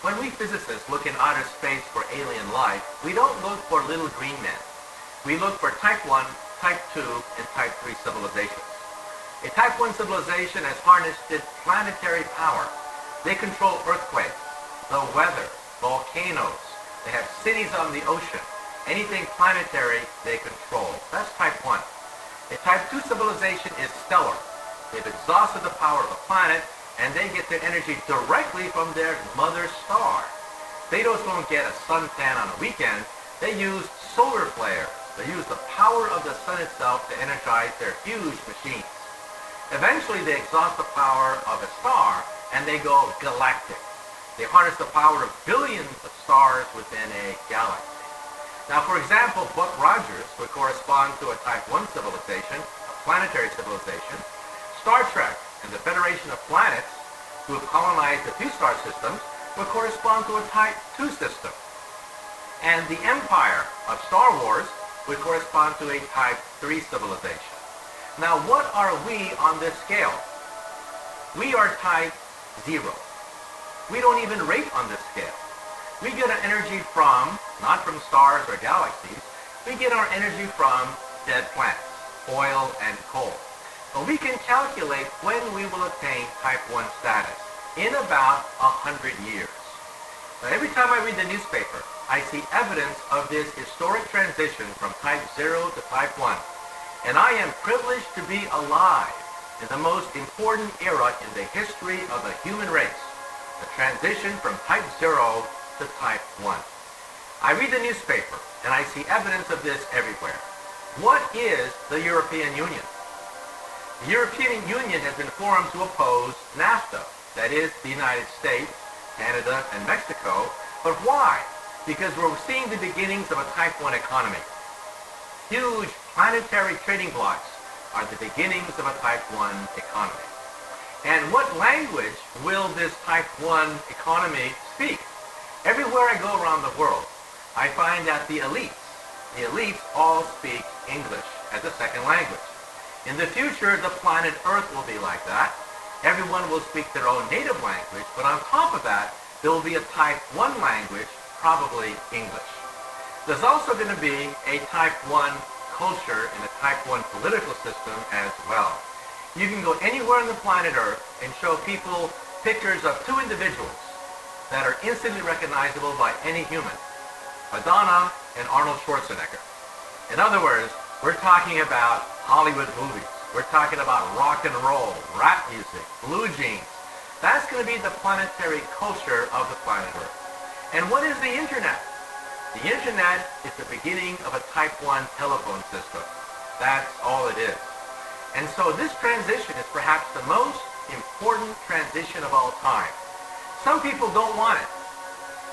When we physicists look in outer space for alien life, we don't look for little green men. We look for Type 1, Type 2, and Type 3 civilizations. A Type 1 civilization has harnessed its planetary power. They control earthquakes, the weather, volcanoes. They have cities on the ocean. Anything planetary, they control. That's Type 1. A Type 2 civilization is stellar. They've exhausted the power of the planet, and they get their energy directly from their mother star. They just don't get a suntan on a weekend. They use solar flares. They use the power of the sun itself to energize their huge machines. Eventually, they exhaust the power of a star, and they go galactic. They harness the power of billions of stars within a galaxy. Now, for example, Buck Rogers would correspond to a Type 1 civilization, a planetary civilization. Star Trek and the Federation of Planets, who have colonized the two-star systems, would correspond to a Type 2 system. And the Empire of Star Wars would correspond to a Type 3 civilization. Now, what are we on this scale? We are Type 0. We don't even rate on this scale. We get our energy from, not from stars or galaxies, we get our energy from dead plants, oil and coal. But we can calculate when we will attain Type 1 status, in about 100 years. Now, every time I read the newspaper, I see evidence of this historic transition from Type 0 to Type 1. And I am privileged to be alive in the most important era in the history of the human race, the transition from Type 0 to Type 1. I read the newspaper, and I see evidence of this everywhere. What is the European Union? The European Union has been formed to oppose NAFTA, that is, the United States, Canada, and Mexico. But why? Because we're seeing the beginnings of a Type 1 economy. Huge planetary trading blocks are the beginnings of a Type 1 economy. And what language will this Type 1 economy speak? Everywhere I go around the world, I find that the elites all speak English as a second language. In the future, the planet Earth will be like that. Everyone will speak their own native language, but on top of that, there will be a Type 1 language, probably English. There's also going to be a Type 1 culture and a Type 1 political system as well. You can go anywhere on the planet Earth and show people pictures of two individuals that are instantly recognizable by any human, Madonna and Arnold Schwarzenegger. In other words, we're talking about Hollywood movies. We're talking about rock and roll, rap music, blue jeans. That's going to be the planetary culture of the planet Earth. And what is the Internet? The Internet is the beginning of a Type 1 telephone system. That's all it is. And so this transition is perhaps the most important transition of all time. Some people don't want it.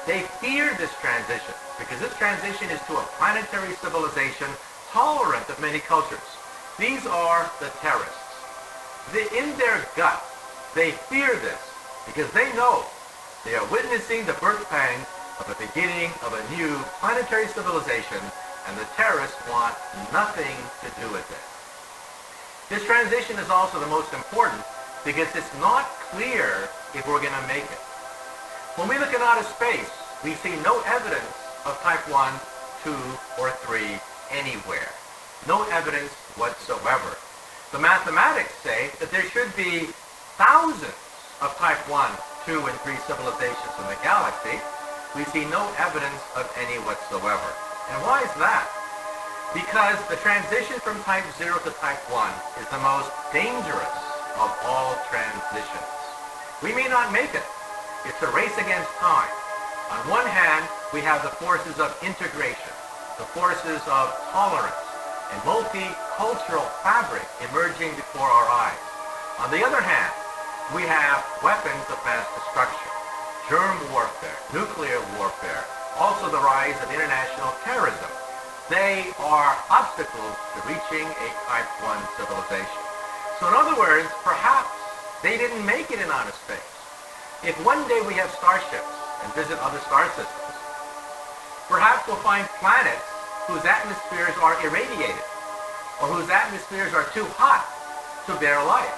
They fear this transition because this transition is to a planetary civilization tolerant of many cultures. These are the terrorists. In their gut, they fear this because they know they are witnessing the birth pangs of the beginning of a new planetary civilization, and the terrorists want nothing to do with it. This transition is also the most important because it's not clear if we're going to make it. When we look at outer space, we see no evidence of Type 1, 2, or 3 anywhere. No evidence whatsoever. The mathematics say that there should be thousands of Type 1, 2, and 3 civilizations in the galaxy. We see no evidence of any whatsoever. And why is that? Because the transition from Type 0 to Type 1 is the most dangerous of all transitions. We may not make it. It's a race against time. On one hand, we have the forces of integration, the forces of tolerance, and multicultural fabric emerging before our eyes. On the other hand, we have weapons of mass destruction, germ warfare, nuclear warfare, also the rise of international terrorism. They are obstacles to reaching a Type 1 civilization. So in other words, perhaps they didn't make it in outer space. If one day we have starships and visit other star systems, perhaps we'll find planets whose atmospheres are irradiated or whose atmospheres are too hot to bear life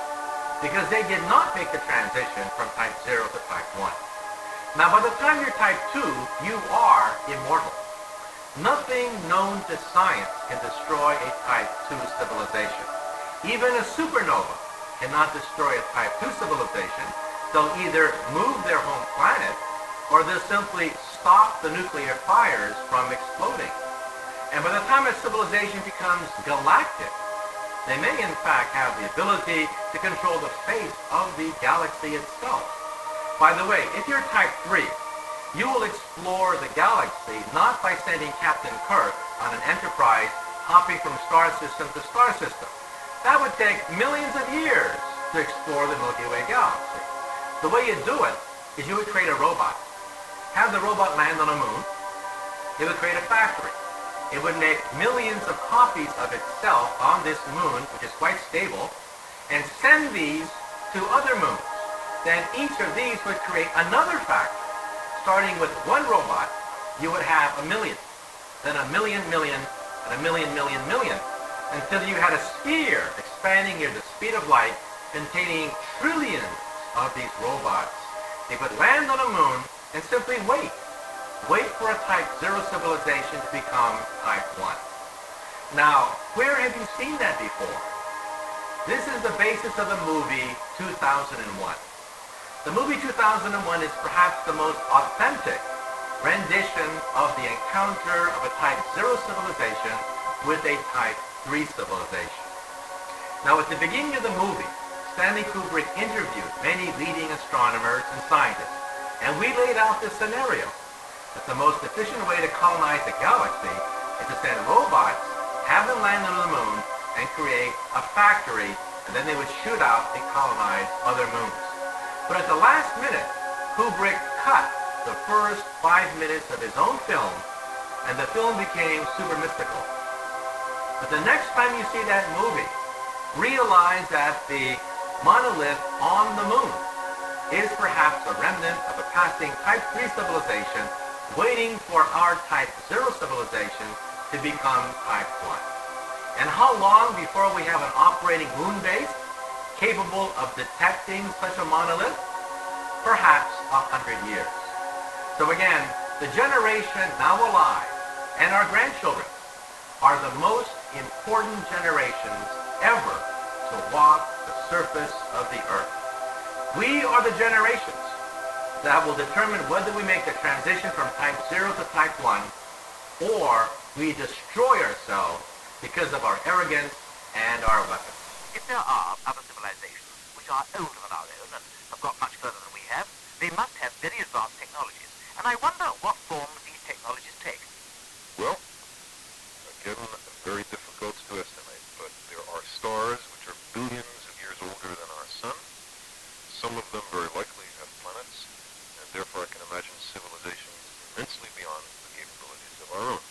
because they did not make the transition from Type 0 to Type 1. Now, by the time you're type 2, you are immortal. Nothing known to science can destroy a type 2 civilization. Even a supernova cannot destroy a type 2 civilization. They'll either move their home planet, or they'll simply stop the nuclear fires from exploding. And by the time a civilization becomes galactic, they may in fact have the ability to control the face of the galaxy itself. By the way, if you're type 3, you will explore the galaxy not by sending Captain Kirk on an Enterprise hopping from star system to star system. That would take millions of years to explore the Milky Way galaxy. The way you do it is you would create a robot. Have the robot land on a moon. It would create a factory. It would make millions of copies of itself on this moon, which is quite stable, and send these to other moons. Then each of these would create another factory. Starting with one robot, you would have a million, then a million, and a million, until you had a sphere expanding near the speed of light, containing trillions of these robots. They would land on a moon and simply wait. Wait for a type 0 civilization to become type 1. Now, where have you seen that before? This is the basis of the movie 2001. The movie 2001 is perhaps the most authentic rendition of the encounter of a type 0 civilization with a type 3 civilization. Now, at the beginning of the movie, Stanley Kubrick interviewed many leading astronomers and scientists, and we laid out this scenario that the most efficient way to colonize a galaxy is to send robots, have them land on the moon, and create a factory, and then they would shoot out and colonize other moons. But at the last minute, Kubrick cut the first 5 minutes of his own film, and the film became super mystical. But the next time you see that movie, realize that the monolith on the moon is perhaps a remnant of a passing type 3 civilization waiting for our type 0 civilization to become type 1. And how long before we have an operating moon base capable of detecting such a monolith? Perhaps 100 years. So again, the generation now alive and our grandchildren are the most important generations ever to walk the surface of the earth. We are the generations that will determine whether we make the transition from type 0 to type 1, or we destroy ourselves because of our arrogance and our weapons. If there are other civilizations which are older than our own and have got much further than we have, they must have very advanced technologies. And I wonder what form these technologies take. Well, again, very difficult to estimate, but there are stars which are billions of years older than our sun. Some of them very likely have planets, and therefore I can imagine civilizations immensely beyond the capabilities of our own.